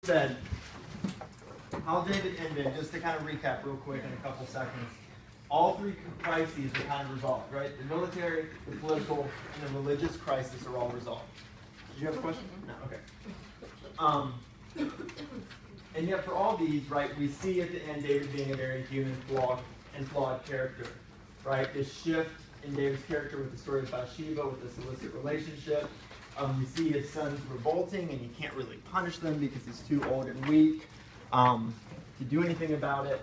said, how David ended, just to kind of recap real quick in a couple seconds, all three crises are kind of resolved, right? The military, the political, and the religious crisis are all resolved. Did you have a question? No, okay. And yet for all these, right, we see at the end David being a very human, flawed character, right? This shift in David's character with the story of Bathsheba, with this illicit relationship. We see his sons revolting, and he can't really punish them because he's too old and weak to do anything about it.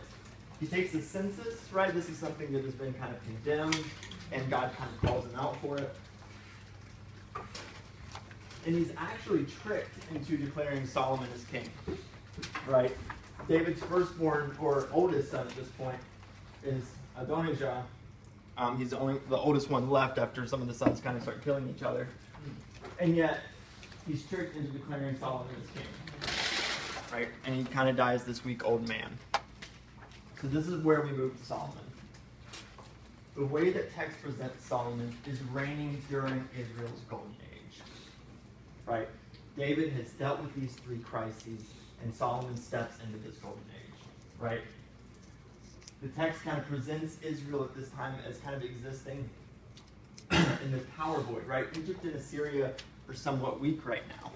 He takes the census, right? This is something that has been kind of condemned, and God kind of calls him out for it. And he's actually tricked into declaring Solomon as king, right? David's firstborn, or oldest son at this point, is Adonijah. He's the oldest one left after some of the sons kind of start killing each other. And yet, he's tricked into declaring Solomon as king, right? And he kind of dies this weak old man. So this is where we move to Solomon. The way that text presents Solomon is reigning during Israel's golden age, right? David has dealt with these three crises, and Solomon steps into this golden age, right? The text kind of presents Israel at this time as kind of existing in this power void, right? Egypt and Assyria are somewhat weak right now.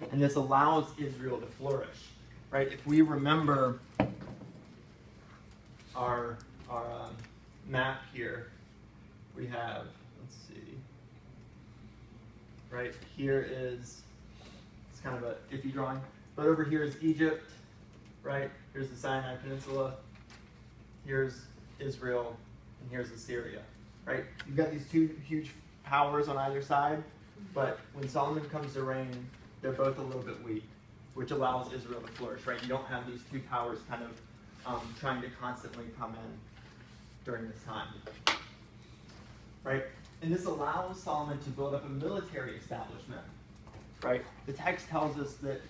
And this allows Israel to flourish, right? If we remember our map here, we have, let's see, right here is, it's kind of a iffy drawing, but over here is Egypt, right? Here's the Sinai Peninsula, here's Israel, and here's Assyria, right? You've got these two huge powers on either side, but when Solomon comes to reign, they're both a little bit weak, which allows Israel to flourish, right? You don't have these two powers kind of trying to constantly come in during this time, right? And this allows Solomon to build up a military establishment, right? The text tells us that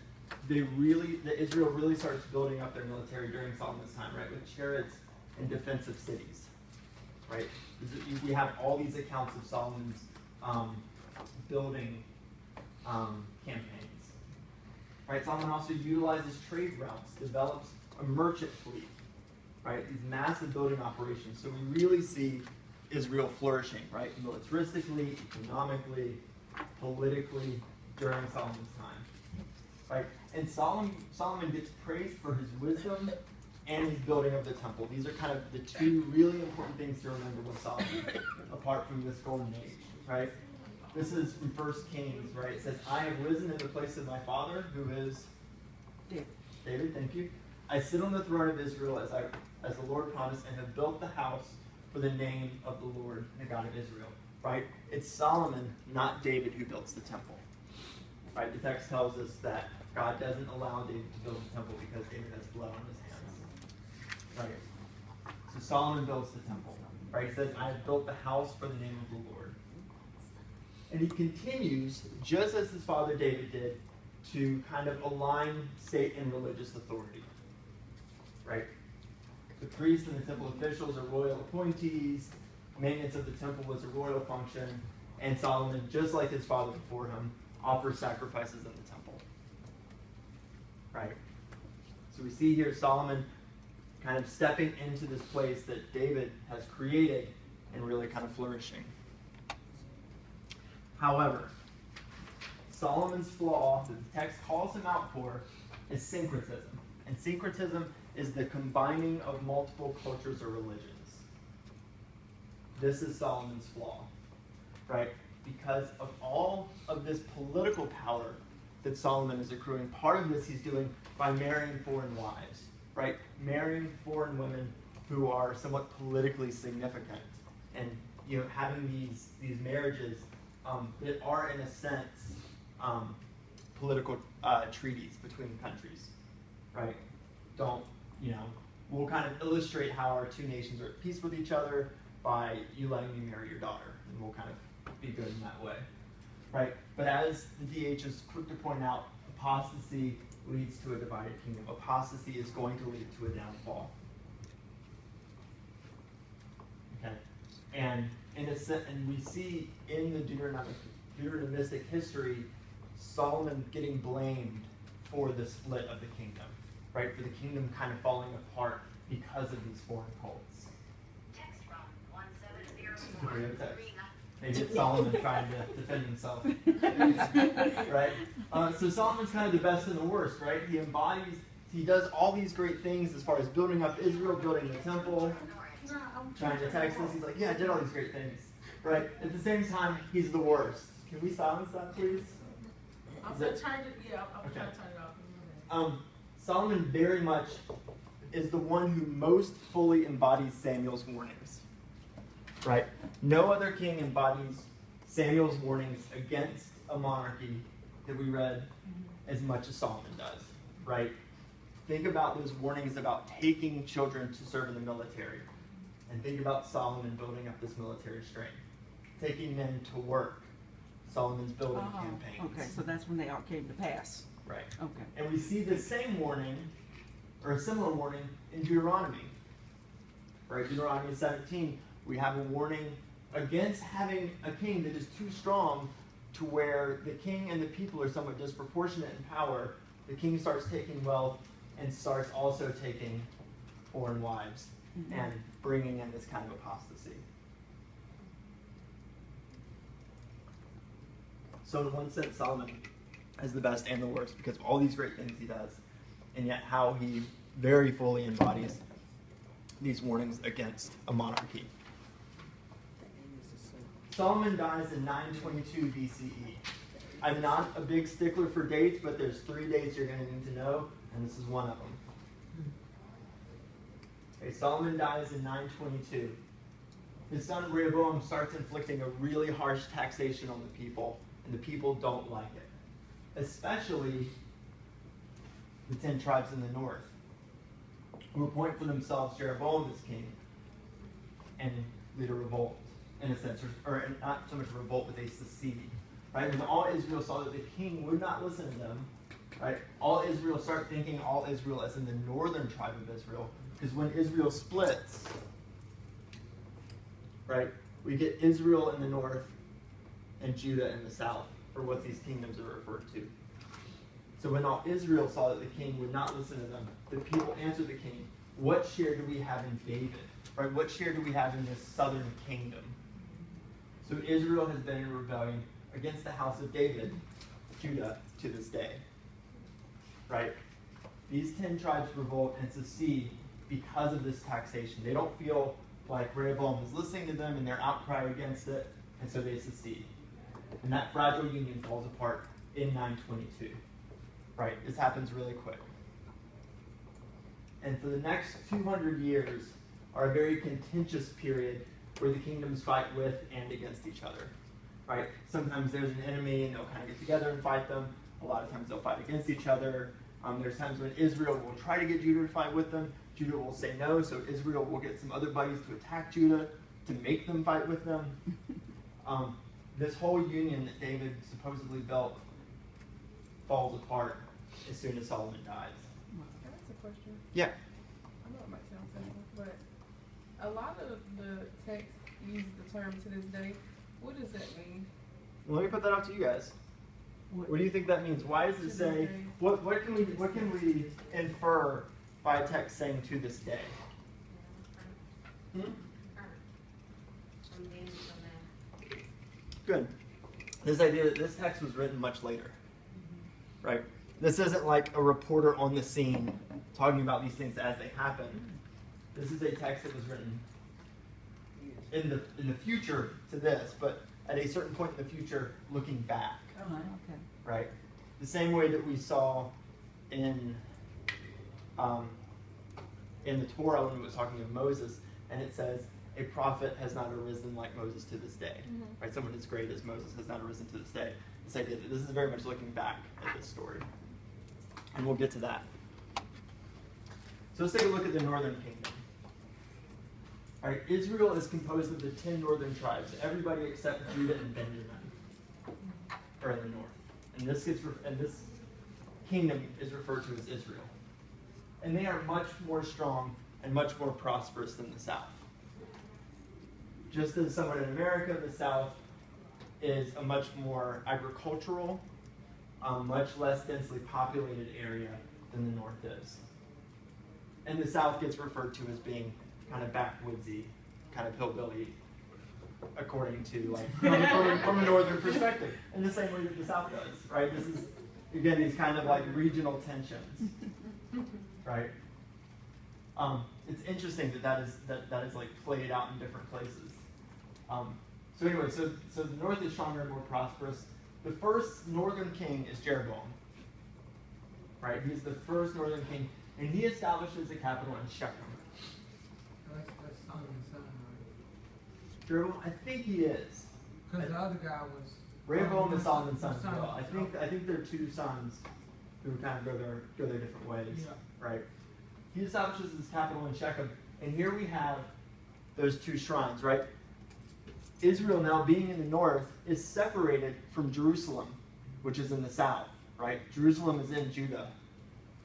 Israel really starts building up their military during Solomon's time, right? With chariots and defensive cities, right? We have all these accounts of Solomon's building campaigns, right? Solomon also utilizes trade routes, develops a merchant fleet, right? These massive building operations. So we really see Israel flourishing, right? Militaristically, economically, politically during Solomon's time, right? And Solomon gets praised for his wisdom and his building of the temple. These are kind of the two really important things to remember with Solomon, apart from this golden age, right? This is from 1 Kings, right? It says, I have risen in the place of my father, who is David, thank you. I sit on the throne of Israel as the Lord promised, and have built the house for the name of the Lord, the God of Israel, right? It's Solomon, not David, who builds the temple, right? The text tells us that God doesn't allow David to build the temple because David has blood on his hands, right? So Solomon builds the temple, right? He says, I have built the house for the name of the Lord. And he continues, just as his father David did, to kind of align state and religious authority, right? The priests and the temple officials are royal appointees. Maintenance of the temple was a royal function. And Solomon, just like his father before him, offers sacrifices in the temple, right? So we see here Solomon kind of stepping into this place that David has created and really kind of flourishing. However, Solomon's flaw that the text calls him out for is syncretism. And syncretism is the combining of multiple cultures or religions. This is Solomon's flaw, right? Because of all of this political power that Solomon is accruing, part of this he's doing by marrying foreign wives, right? Marrying foreign women who are somewhat politically significant, and having these marriages that are, in a sense, political treaties between countries, right? We'll kind of illustrate how our two nations are at peace with each other by you letting me marry your daughter, and we'll kind of be good in that way, right? But as the DH is quick to point out, apostasy leads to a divided kingdom. Apostasy is going to lead to a downfall. Okay, and we see in the Deuteronomistic history Solomon getting blamed for the split of the kingdom, right? For the kingdom kind of falling apart because of these foreign cults. Text from 1704. Maybe it's Solomon trying to defend himself. Right? So Solomon's kind of the best and the worst, right? He does all these great things as far as building up Israel, building the temple, trying to tax us. He's like, yeah, I did all these great things. Right? At the same time, he's the worst. Can we silence that, please? I'm trying to turn it off. Solomon very much is the one who most fully embodies Samuel's warnings. Right? No other king embodies Samuel's warnings against a monarchy that we read as much as Solomon does. Right? Think about those warnings about taking children to serve in the military. And think about Solomon building up this military strength. Taking men to work. Solomon's building campaigns. Okay, so that's when they all came to pass. Right. Okay. And we see the same warning, or a similar warning, in Deuteronomy. Right? Deuteronomy 17, we have a warning against having a king that is too strong to where the king and the people are somewhat disproportionate in power. The king starts taking wealth and starts also taking foreign wives and bringing in this kind of apostasy. So in one sense, Solomon is the best and the worst because of all these great things he does, and yet how he very fully embodies these warnings against a monarchy. Solomon dies in 922 BCE. I'm not a big stickler for dates, but there's 3 dates you're going to need to know, and this is one of them. Okay, Solomon dies in 922. His son Rehoboam starts inflicting a really harsh taxation on the people, and the people don't like it. Especially the 10 tribes in the north, who appoint for themselves Jeroboam as king and lead a revolt, in a sense, or not so much a revolt, but they secede. Right? When all Israel saw that the king would not listen to them, right? All Israel start thinking all Israel as in the northern tribe of Israel, because when Israel splits, right, we get Israel in the north and Judah in the south, or what these kingdoms are referred to. So when all Israel saw that the king would not listen to them, the people answered the king, what share do we have in David? Right? What share do we have in this southern kingdom? So Israel has been in rebellion against the house of David, Judah, to this day. Right? These 10 tribes revolt and secede because of this taxation. They don't feel like Rehoboam is listening to them and their outcry against it, and so they secede. And that fragile union falls apart in 922. Right? This happens really quick. And for the next 200 years are a very contentious period where the kingdoms fight with and against each other. Right? Sometimes there's an enemy and they'll kind of get together and fight them. A lot of times they'll fight against each other. There's times when Israel will try to get Judah to fight with them. Judah will say no, so Israel will get some other buddies to attack Judah to make them fight with them. This whole union that David supposedly built falls apart as soon as Solomon dies. Can I ask a question? Yeah. I know it might sound simple, but a lot of the texts use the term to this day. What does that mean? Well, let me put that out to you guys. What do you think that means? Why does it say? What can we infer by a text saying to this day? Good. This idea that this text was written much later, right? This isn't like a reporter on the scene talking about these things as they happen. This is a text that was written in the future to this, but at a certain point in the future, looking back. Okay. Right? The same way that we saw in the Torah when it was talking of Moses, and it says, a prophet has not arisen like Moses to this day. Right? Someone as great as Moses has not arisen to this day. This idea that this is very much looking back at this story. And we'll get to that. So let's take a look at the northern kingdom. All right, Israel is composed of the 10 northern tribes, everybody except Judah and Benjamin are in the north. And this kingdom is referred to as Israel. And they are much more strong and much more prosperous than the south. Just as somewhat in America, the south is a much more agricultural much less densely populated area than the north is. And the south gets referred to as being kind of backwoodsy, kind of hillbilly, according to like from a northern perspective, in the same way that the south does, right? This is again these kind of like regional tensions, right? It's interesting that is like played out in different places. So anyway, so the north is stronger and more prosperous. The first northern king is Jeroboam, right? He's the first northern king, and he establishes the capital in Shechem. That's Solomon's son, right? Jeroboam, I think he is. Because the other guy was. Rehoboam is Solomon's son as well. I Solomon. think they're two sons who kind of go their different ways, Yeah. right? He establishes his capital in Shechem, and here we have those two shrines, right? Israel now being in the north is separated from Jerusalem, which is in the south, right? Jerusalem is in Judah.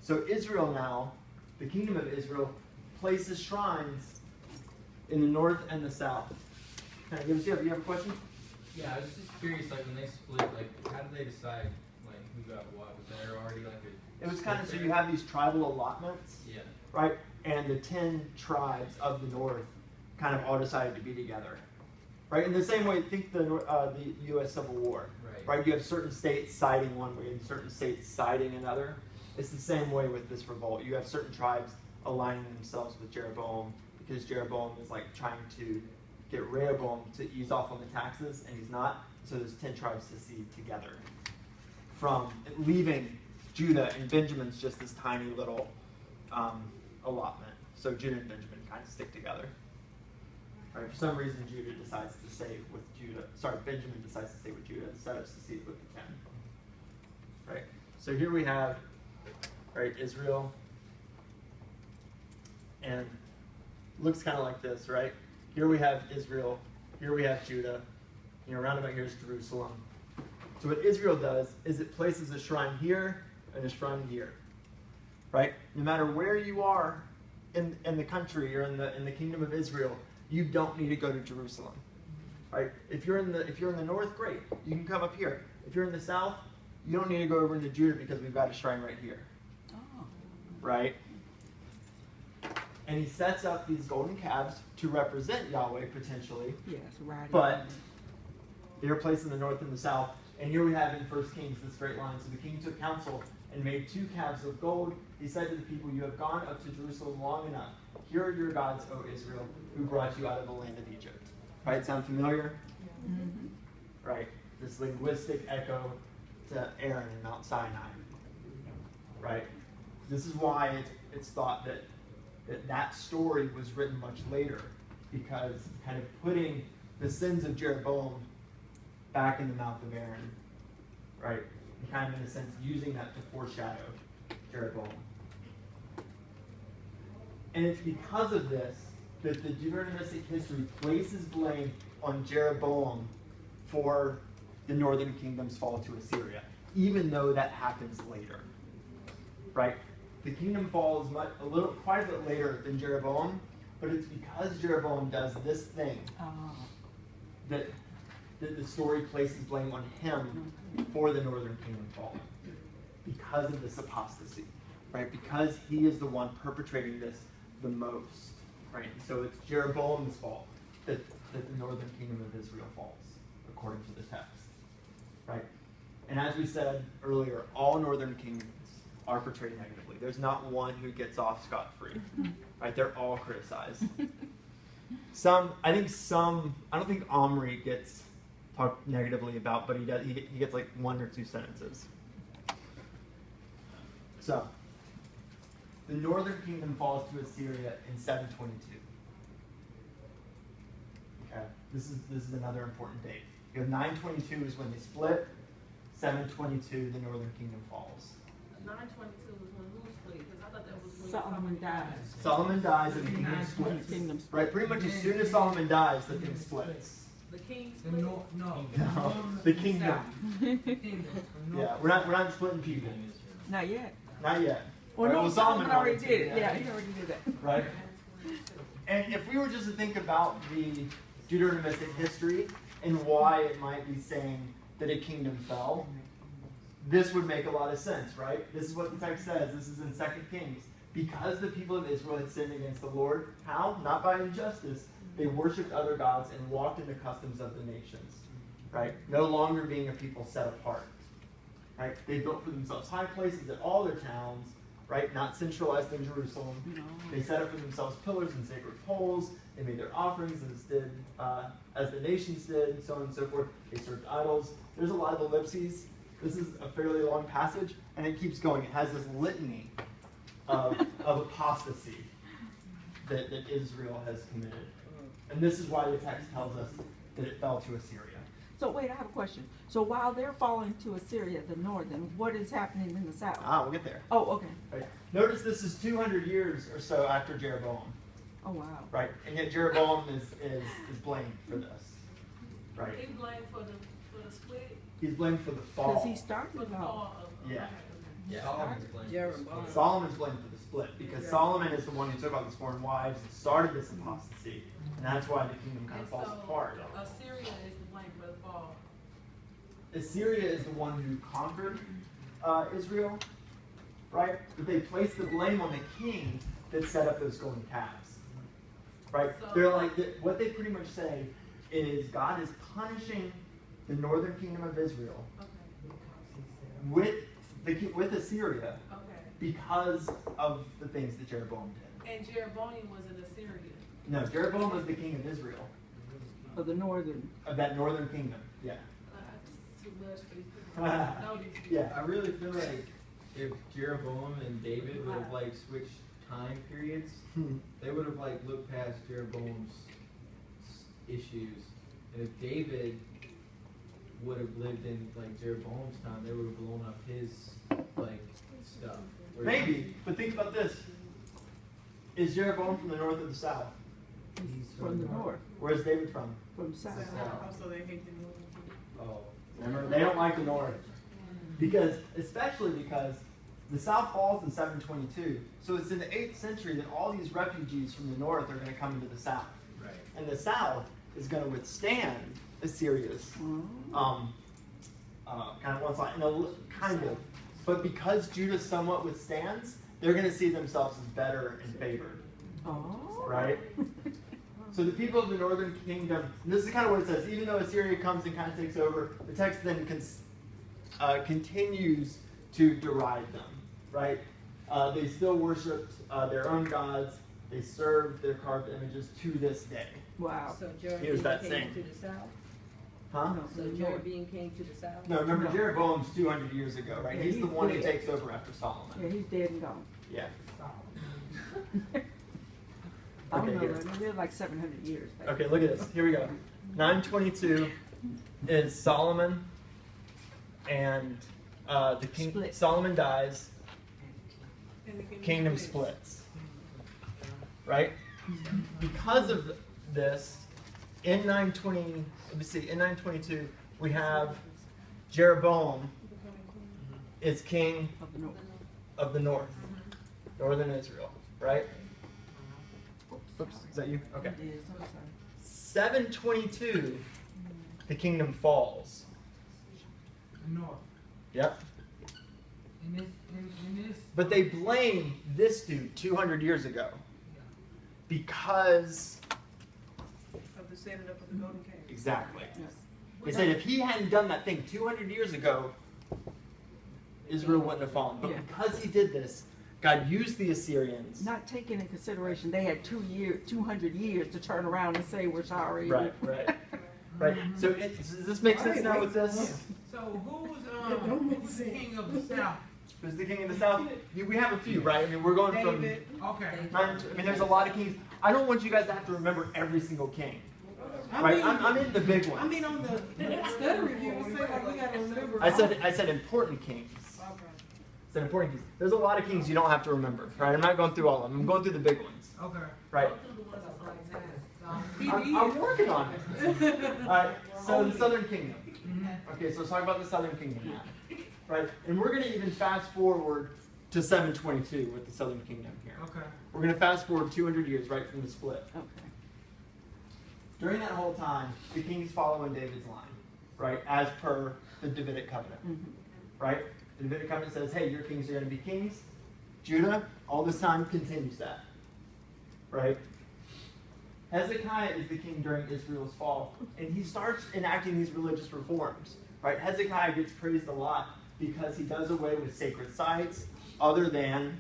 So Israel now, the kingdom of Israel, places shrines in the north and the south. Kind of gives you have a question? Yeah, I was just curious, like when they split, like how did they decide like who got what? Was there already like a It was kind of so split you there? have these tribal allotments, Yeah. right? And the 10 tribes of the north kind of all decided to be together, right? In the same way, think the U.S. Civil War, Right. right? You have certain states siding one way and certain states siding another. It's the same way with this revolt. You have certain tribes aligning themselves with Jeroboam because Jeroboam is like trying to get Rehoboam to ease off on the taxes, and he's not. So there's 10 tribes to secede together from leaving Judah, and Benjamin's just this tiny little allotment. So Judah and Benjamin kind of stick together. Right? For some reason, Judah decides to stay with Judah. Sorry, Benjamin decides to stay with Judah instead of secede with the 10. Right. So here we have, right, Israel, and looks kind of like this, right? Here we have Israel. Here we have Judah. Round about here is Jerusalem. So what Israel does is it places a shrine here and a shrine here, right? No matter where you are in the country or in the kingdom of Israel, you don't need to go to Jerusalem, right? If you're in the north, great, you can come up here. If you're in the south, you don't need to go over into Judah because we've got a shrine right here, right? And he sets up these golden calves to represent Yahweh potentially, Yes, right. but they are placed in the north and the south. And here we have in 1 Kings this great line. So the king took counsel and made 2 calves of gold. He said to the people, "You have gone up to Jerusalem long enough. Here are your gods, O Israel, who brought you out of the land of Egypt." Right? Sound familiar? Mhm. Right? This linguistic echo to Aaron in Mount Sinai. Right? This is why it's thought that story was written much later, because kind of putting the sins of Jeroboam back in the mouth of Aaron, right? And kind of in a sense using that to foreshadow Jeroboam. And it's because of this that the Deuteronomistic history places blame on Jeroboam for the northern kingdom's fall to Assyria, even though that happens later, right? The kingdom falls quite a bit later than Jeroboam, but it's because Jeroboam does this thing that the story places blame on him for the northern kingdom fall, because of this apostasy, right? Because he is the one perpetrating this the most, right? So it's Jeroboam's fault that the northern kingdom of Israel falls, according to the text, right? And as we said earlier, all northern kingdoms are portrayed negatively. There's not one who gets off scot-free, right? They're all criticized. I don't think Omri gets talked negatively about, but he does. He gets like 1 or 2 sentences. So, the northern kingdom falls to Assyria in 722. Okay, this is another important date. You have 922 is when they split. 722, the northern kingdom falls. 922 was when who split? Because I thought that was when Solomon died. Solomon dies and the kingdom splits. Kingdom Right, pretty much as soon as Solomon dies, the thing splits. The king The split. north, no. No, the kingdom. Kingdom. From Yeah, north. we're not splitting people. Not yet. Not yet. Well, Right, no, well, Solomon already wanted to, did it. Yeah, he already did that. Right? And if we were just to think about the Deuteronomistic history and why it might be saying that a kingdom fell, this would make a lot of sense, right? This is what the text says. This is in 2 Kings. Because the people of Israel had sinned against the Lord, how? Not by injustice. They worshipped other gods and walked in the customs of the nations, right? No longer being a people set apart, right? They built for themselves high places at all their towns, right? Not centralized in Jerusalem. No. They set up for themselves pillars and sacred poles. They made their offerings as the nations did, so on and so forth. They served idols. There's a lot of ellipses. This is a fairly long passage, and it keeps going. It has this litany of apostasy that Israel has committed. And this is why the text tells us that it fell to Assyria. So wait, I have a question. So while they're falling to Assyria, the northern, what is happening in the south? We'll get there. Oh, okay. Right. Notice this is 200 years or so after Jeroboam, Oh, wow. right? And yet Jeroboam is blamed for this, right? He blamed for the split, He's blamed for the fall. Because he started for it the all. fall of. Yeah. Yeah, Solomon's blamed. Jeroboam. Solomon's blamed for the split because Solomon is the one who took all these foreign wives and started this apostasy, and that's why the kingdom kind of falls apart. Assyria is to blame for the fall. Assyria is the one who conquered Israel, right? But they place the blame on the king that set up those golden calves, right? So- They're like, what they pretty much say is God is punishing the northern kingdom of Israel Okay, with Assyria okay. because of the things that Jeroboam did. And Jeroboam was in Assyria. No, Jeroboam was the king of Israel, For the northern. of that northern kingdom. Yeah. It's too much for these people. Know these people. Yeah. I really feel like if Jeroboam and David would have like switched time periods, they would have like looked past Jeroboam's issues, and if David would have lived in like Jeroboam's time, they would have blown up his like stuff. Whereas- Maybe, but think about this. Is Jeroboam from the north or the south? He's From the north, Where's David from? from south. Also, they hate the northern people. Oh, Remember, they don't like the north. Especially because the south falls in 722. So it's in the 8th century that all these refugees from the north are going to come into the south. right. And the south is going to withstand Assyria's Oh. kind of one side, kind of. But because Judah somewhat withstands, they're going to see themselves as better and favored, Oh. right? So the people of the northern kingdom, and this is kind of what it says, even though Assyria comes and kind of takes over, the text then continues to deride them, right? They still worshipped their own gods. They served their carved images to this day. Wow. So Here's that Jeroboam saying. came to the south? Huh? No, So the north. Jeroboam came to the south? No, remember No. Jeroboam's 200 years ago, right? Yeah, He's the he's one who dead. takes over after Solomon. Yeah, he's dead and gone. Yeah. I don't Okay, know, here. they lived like 700 years. back Okay, look at this. Here we go. 922 is Solomon, and the king. Split. Solomon dies. And the Kingdom splits. Right? Because of this, in 920, let me see. In 922, we have Jeroboam is king of the north. of the north, northern Israel. Right? Oops, is that you? Okay. It is, I'm sorry. 722, the kingdom falls. North. Yep. In this. But they blame this dude 200 years ago Yeah. because Of the setting up of the golden cave. exactly. Yes. They said if he hadn't done that thing 200 years ago, Israel wouldn't have fallen. But Yeah. because he did this, God used the Assyrians. Not taking into consideration, they had 200 years to turn around and say, we're sorry. Right, right, right. So does this make sense now with this? So who's the king of the south? Who's the king of the south? We have a few, right? I mean, we're going from. David. Okay. I mean, there's a lot of kings. I don't want you guys to have to remember every single king. Right? I'm in the big ones. I mean, on the study review, it said like we gotta remember. I said important kings. Okay. I said important kings. There's a lot of kings you don't have to remember, right? I'm not going through all of them. I'm going through the big ones, Okay. right? He I'm working on it. All right. So the Southern Kingdom. Okay, so let's talk about the Southern Kingdom now, right? And we're going to even fast forward to 722 with the Southern Kingdom here. Okay. We're going to fast forward 200 years right from the split. Okay. During that whole time, the kings follow in David's line, right? As per the Davidic covenant, Mhm. right? The Davidic covenant says, hey, your kings are going to be kings. Judah, all this time, continues that. Right? Hezekiah is the king during Israel's fall, and he starts enacting these religious reforms. Right? Hezekiah gets praised a lot because he does away with sacred sites other than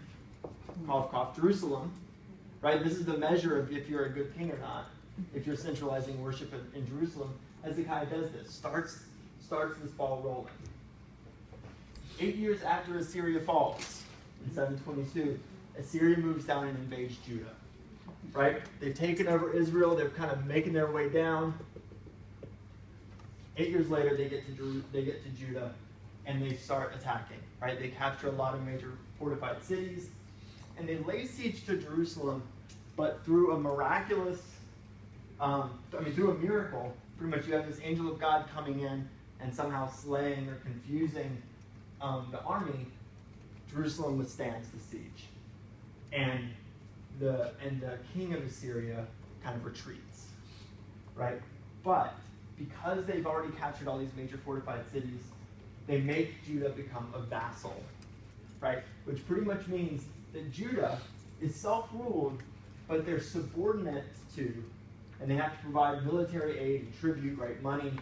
Jerusalem. Right? This is the measure of if you're a good king or not. If you're centralizing worship in Jerusalem, Hezekiah does this, starts this ball rolling. 8 years after Assyria falls, in 722, Assyria moves down and invades Judah. Right? They've taken over Israel. They're kind of making their way down. 8 years later, they get to Judah, and they start attacking. Right? They capture a lot of major fortified cities, and they lay siege to Jerusalem, but through a miraculous, through a miracle, pretty much you have this angel of God coming in and somehow slaying or confusing the army. Jerusalem withstands the siege, and the king of Assyria kind of retreats, right? But because they've already captured all these major fortified cities, they make Judah become a vassal, right? Which pretty much means that Judah is self-ruled, but they're subordinate to, and they have to provide military aid and tribute, right, money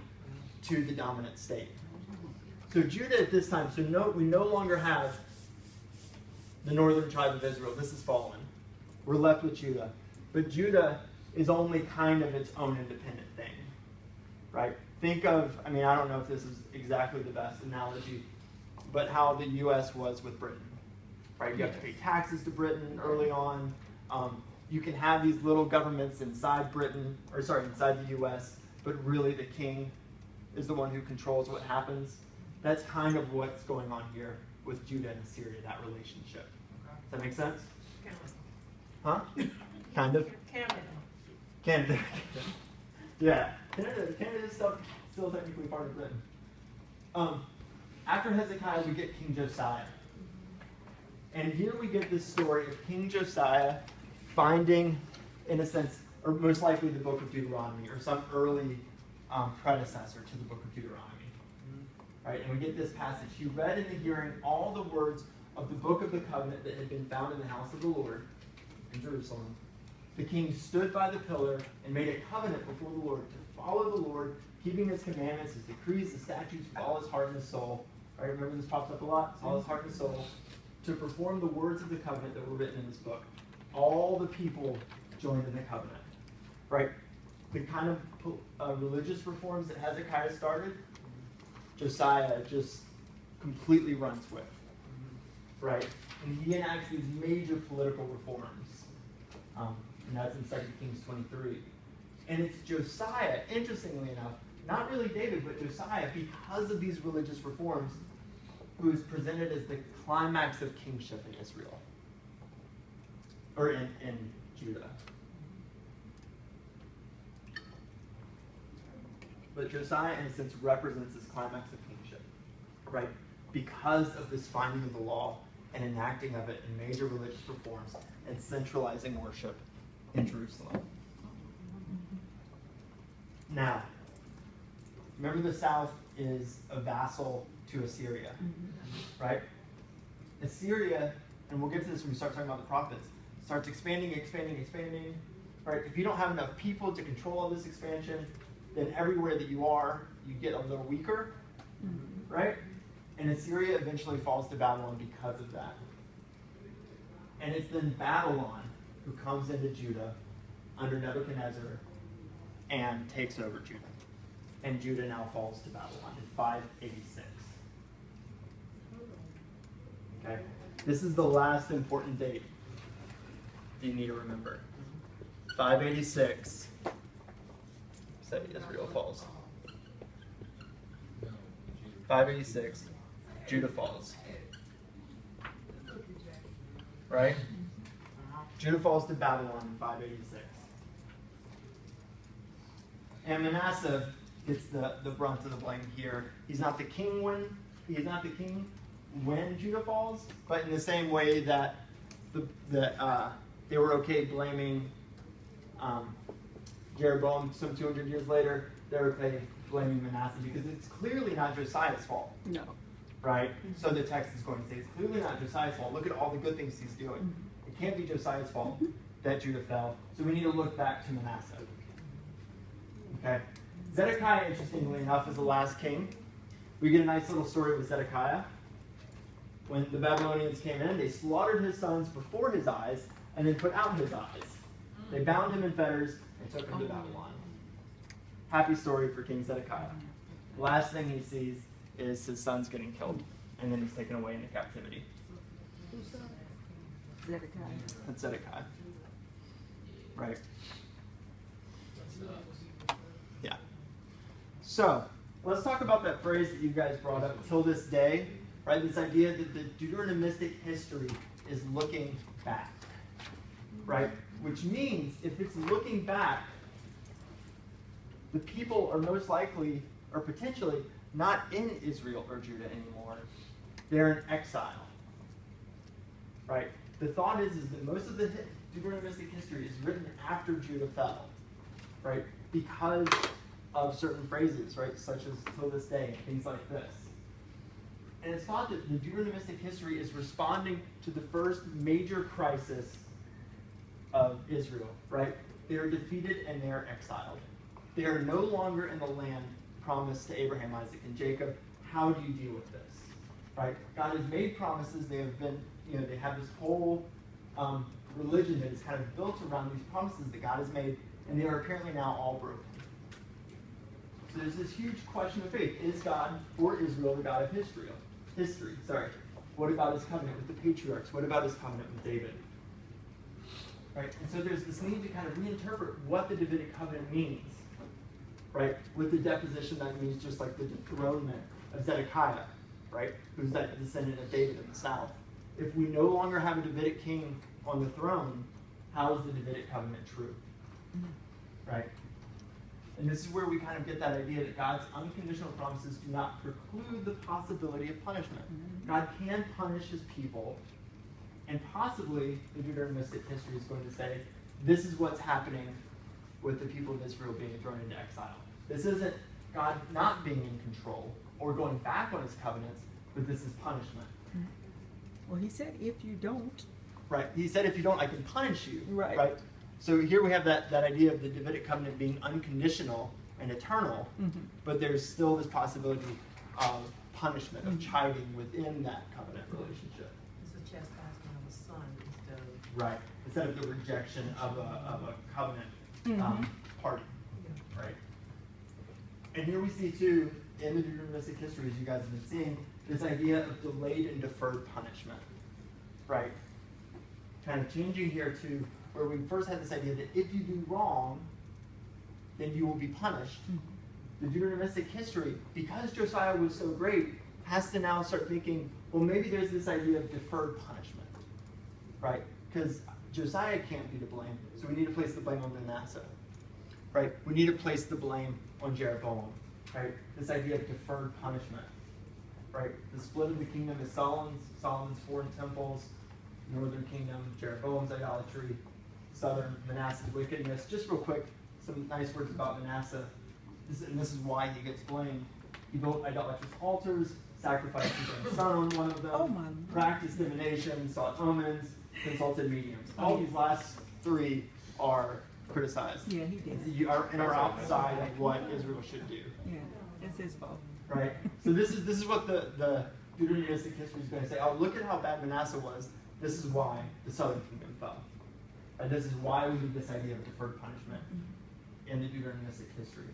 to the dominant state. So Judah at this time, we no longer have the northern tribe of Israel. This is fallen. We're left with Judah. But Judah is only kind of its own independent thing, right? Think of, I don't know if this is exactly the best analogy, but how the U.S. was with Britain, right? You have to pay taxes to Britain early on. You can have these little governments inside inside the U.S., but really the king is the one who controls what happens. That's kind of what's going on here with Judah and Assyria, that relationship. Does that make sense? Huh? Kind of? Canada. Yeah. Canada is still technically part of Britain. After Hezekiah, we get King Josiah. And here we get this story of King Josiah finding, in a sense, or most likely the book of Deuteronomy, or some early predecessor to the book of Deuteronomy. Right? And we get this passage. He read in the hearing all the words of the book of the covenant that had been found in the house of the Lord in Jerusalem. The king stood by the pillar and made a covenant before the Lord to follow the Lord, keeping his commandments, his decrees, his statutes with all his heart and his soul. Right? Remember this pops up a lot? It's all his heart and his soul. To perform the words of the covenant that were written in this book. All the people joined in the covenant. Right? The kind of religious reforms that Hezekiah started, Josiah just completely runs with. Right? And he enacts these major political reforms. And that's in 2 Kings 23. And it's Josiah, interestingly enough, not really David, but Josiah, because of these religious reforms, who is presented as the climax of kingship in Israel. Or in Judah. But Josiah, in a sense, represents this climax of kingship, right? Because of this finding of the law and enacting of it in major religious reforms and centralizing worship in Jerusalem. Now, remember the south is a vassal to Assyria, right? Assyria, and we'll get to this when we start talking about the prophets, starts expanding, right? If you don't have enough people to control all this expansion, then everywhere that you are, you get a little weaker, right? And Assyria eventually falls to Babylon because of that. And it's then Babylon who comes into Judah under Nebuchadnezzar and takes over Judah. And Judah now falls to Babylon in 586. Okay? This is the last important date that you need to remember. 586. Say Israel falls. 586. Judah falls. Right? Judah falls to Babylon in 586. And Manasseh gets the brunt of the blame here. He's not the king when Judah falls, but in the same way that they were okay blaming Jeroboam some 200 years later, they're okay blaming Manasseh because it's clearly not Josiah's fault. No. right? So the text is going to say it's clearly not Josiah's fault. Look at all the good things he's doing. It can't be Josiah's fault that Judah fell. So we need to look back to Manasseh. Okay? Zedekiah, interestingly enough, is the last king. We get a nice little story with Zedekiah. When the Babylonians came in, they slaughtered his sons before his eyes and then put out his eyes. They bound him in fetters and took him to Babylon. Happy story for King Zedekiah. The last thing he sees is his sons getting killed, and then he's taken away into captivity. Zedekiah. That's Zedekiah. Right. Yeah. So, let's talk about that phrase that you guys brought up, till this day, right? This idea that the Deuteronomistic history is looking back, right? Which means if it's looking back, the people are most likely, or potentially, not in Israel or Judah anymore. They're in exile, right? The thought is that most of the Deuteronomistic history is written after Judah fell, right? Because of certain phrases, right? Such as till this day, things like this. And it's thought that the Deuteronomistic history is responding to the first major crisis of Israel, right? They are defeated and they are exiled. They are no longer in the land promised to Abraham, Isaac, and Jacob. How do you deal with this, right? God has made promises. They have been, they have this whole religion that is kind of built around these promises that God has made, and they are apparently now all broken. So there's this huge question of faith. Is God or Israel the God of history? What about his covenant with the patriarchs? What about his covenant with David? Right? And so there's this need to kind of reinterpret what the Davidic covenant means. Right? With the deposition, that means just like the dethronement of Zedekiah, right? Who's that descendant of David in the south. If we no longer have a Davidic king on the throne, how is the Davidic covenant true? Right? And this is where we kind of get that idea that God's unconditional promises do not preclude the possibility of punishment. God can punish his people, and possibly the Deuteronomistic history is going to say, this is what's happening with the people of Israel being thrown into exile. This isn't God not being in control or going back on his covenants, but this is punishment. Well, he said, if you don't. Right. He said, if you don't, I can punish you. Right. So here we have that idea of the Davidic covenant being unconditional and eternal, but there's still this possibility of punishment, of chiding within that covenant relationship. It's a chastisement of a son instead of. Right. Instead of the rejection of a covenant party. Right. And here we see too, in the Deuteronomistic history, as you guys have been seeing, this idea of delayed and deferred punishment. Right. Kind of changing here to where we first had this idea that if you do wrong, then you will be punished. The Deuteronomistic history, because Josiah was so great, has to now start thinking, well, maybe there's this idea of deferred punishment, right? Because Josiah can't be to blame, so we need to place the blame on Manasseh, right? We need to place the blame on Jeroboam, right? This idea of deferred punishment, right? The split of the kingdom is Solomon's foreign temples, northern kingdom, Jeroboam's idolatry, southern Manasseh's wickedness. Just real quick, some nice words about Manasseh. This is why he gets blamed. He built idolatrous altars, sacrificed his own son on one of them, practiced divination, sought omens, consulted mediums. All these last three are criticized. Yeah, he did. You are outside of what Israel should do. Yeah, it's his fault. Right? So this is what the Deuteronomistic history is going to say. Oh, look at how bad Manasseh was. This is why the southern kingdom fell. And this is why we need this idea of deferred punishment in the Deuteronomistic history.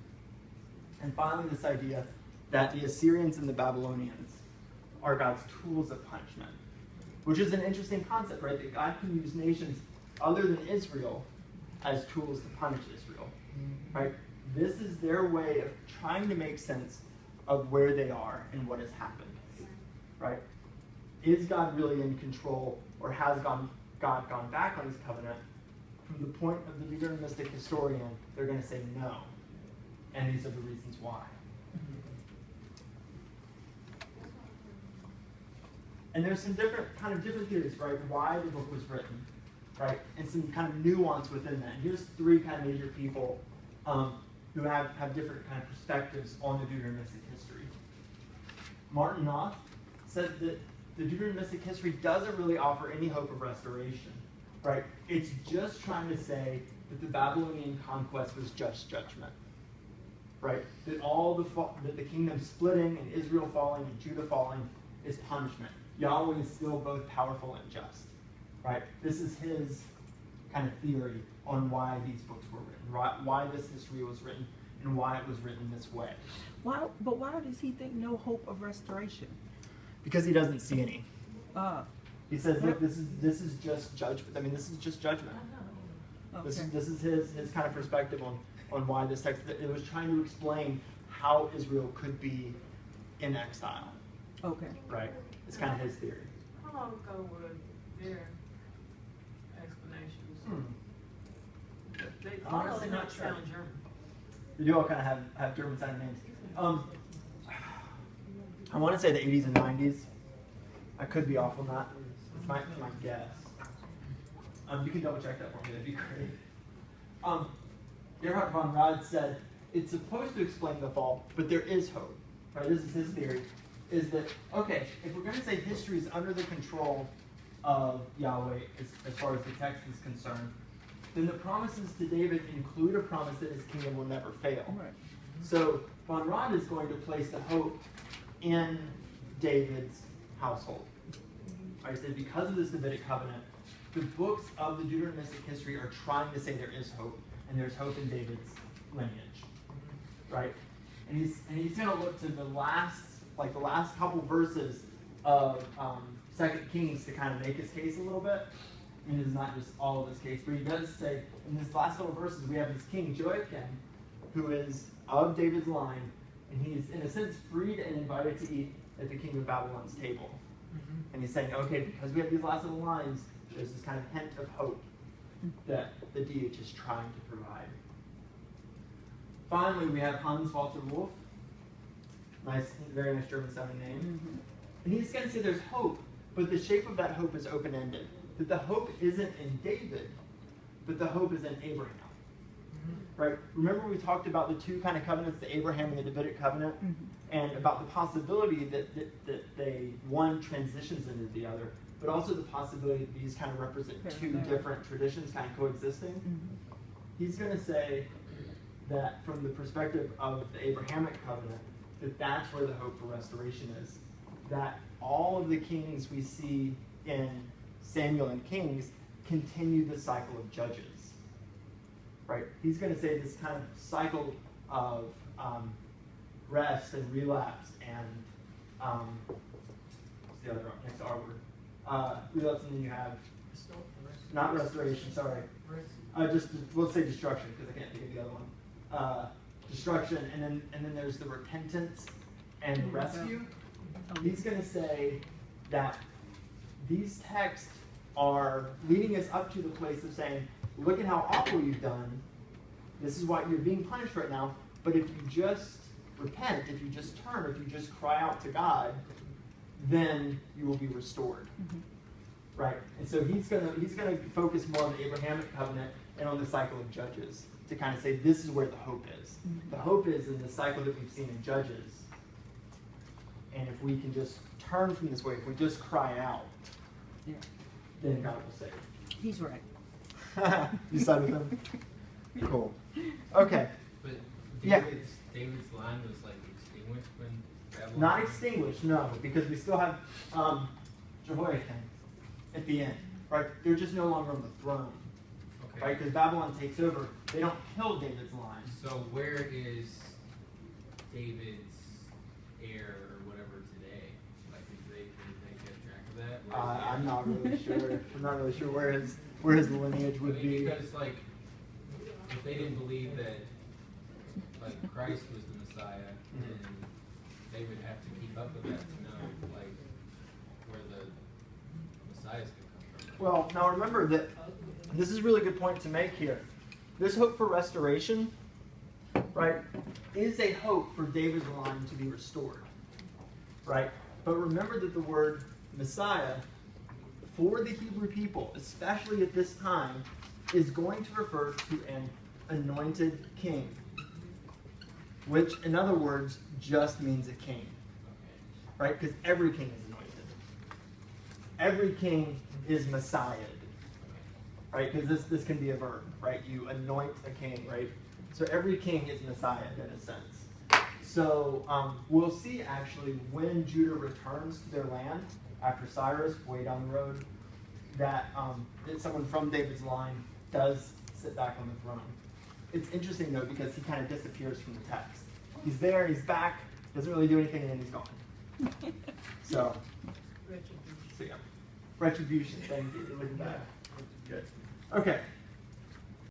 And finally, this idea that the Assyrians and the Babylonians are God's tools of punishment, which is an interesting concept, right? That God can use nations other than Israel as tools to punish Israel, right? This is their way of trying to make sense of where they are and what has happened, right? Is God really in control, or has God gone back on his covenant? From the point of the Deuteronomistic historian, they're going to say no. And these are the reasons why. And there's some different theories, right? Why the book was written, right? And some kind of nuance within that. Here's three kind of major people who have different kind of perspectives on the Deuteronomistic history. Martin Noth says that the Deuteronomistic history doesn't really offer any hope of restoration, right? It's just trying to say that the Babylonian conquest was just judgment, right? That that the kingdom splitting and Israel falling and Judah falling is punishment. Yahweh is still both powerful and just, right? This is his kind of theory on why these books were written, why this history was written, and why it was written this way. Why does he think no hope of restoration? Because he doesn't see any. Uh, He says, look, this is just judgment. I mean, this is just judgment. okay. This is his kind of perspective on why this text, it was trying to explain how Israel could be in exile, Okay. right? It's kind of his theory. How long ago were their explanations? They Honestly, all not not sure. sound German. They do all kind of have German sounding names. I want to say the 80s and 90s. I could be off on that. It's my guess. You can double check that for me. That'd be great. Gerhard von Rad said it's supposed to explain the fall, but there is hope. Right? This is his theory. Is that okay? If we're going to say history is under the control of Yahweh as far as the text is concerned, then the promises to David include a promise that his kingdom will never fail. Right. So von Rad is going to place the hope in David's household. I said because of this Davidic covenant, the books of the Deuteronomistic history are trying to say there is hope, and there's hope in David's lineage, right? And he's going to look to the last couple verses of 2 Kings to kind of make his case a little bit. And it is not just all of his case, but he does say in these last little verses we have this king Joachim, who is of David's line, and he's in a sense freed and invited to eat at the king of Babylon's table. And he's saying, okay, because we have these last little lines, there's this kind of hint of hope that the DH is trying to provide. Finally, we have Hans Walter Wolf. Nice, very nice German sounding name. And he's going to say there's hope, but the shape of that hope is open-ended. That the hope isn't in David, but the hope is in Abraham. Right? Remember we talked about the two kind of covenants, the Abraham and the Davidic covenant, and about the possibility that one transitions into the other, but also the possibility that these kind of represent two different traditions kind of coexisting. He's going to say that from the perspective of the Abrahamic covenant, that's where the hope for restoration is. That all of the kings we see in Samuel and Kings continue the cycle of judges. Right? He's going to say this kind of cycle of rest and relapse and what's the other one? Next R word. Relapse, and then you have not restoration. Sorry. Just let's say destruction because I can't think of the other one. Destruction, and then there's the repentance and rescue. He's going to say that these texts are leading us up to the place of saying, look at how awful you've done. This is why you're being punished right now. But if you just repent, if you just turn, if you just cry out to God, then you will be restored. Right? And so he's gonna focus more on the Abrahamic covenant and on the cycle of Judges to kind of say this is where the hope is. The hope is in the cycle that we've seen in Judges. And if we can just turn from this way, if we just cry out, then God will save. He's right. You side with him? Cool. Okay. But Yeah. David's line was like extinguished when Babylon. Not extinguished, no, because we still have Jehoiakim at the end, right? They're just no longer on the throne, Okay. right? Because Babylon takes over. They don't kill David's line. So where is David's heir or whatever today? Like, can they keep track of that? Where is he? I'm not really sure. I'm not really sure where his lineage would be. Because like, if they didn't believe that like Christ was the Messiah, then they would have to keep up with that to know like where the Messiah's gonna come from. Well, now remember that this is a really good point to make here. This hope for restoration, right, is a hope for David's line to be restored, right? But remember that the word Messiah for the Hebrew people, especially at this time, is going to refer to an anointed king, which in other words just means a king, right? Because every king is anointed. every king is messiahed, right? Because this can be a verb, right? You anoint a king, right? So every king is messiahed in a sense. So we'll see actually when Judah returns to their land after Cyrus, way down the road, that someone from David's line does sit back on the throne. It's interesting though because he kind of disappears from the text. He's there, he's back, doesn't really do anything, and then he's gone. So yeah. Retribution, thank you. Look at that. Good. Okay.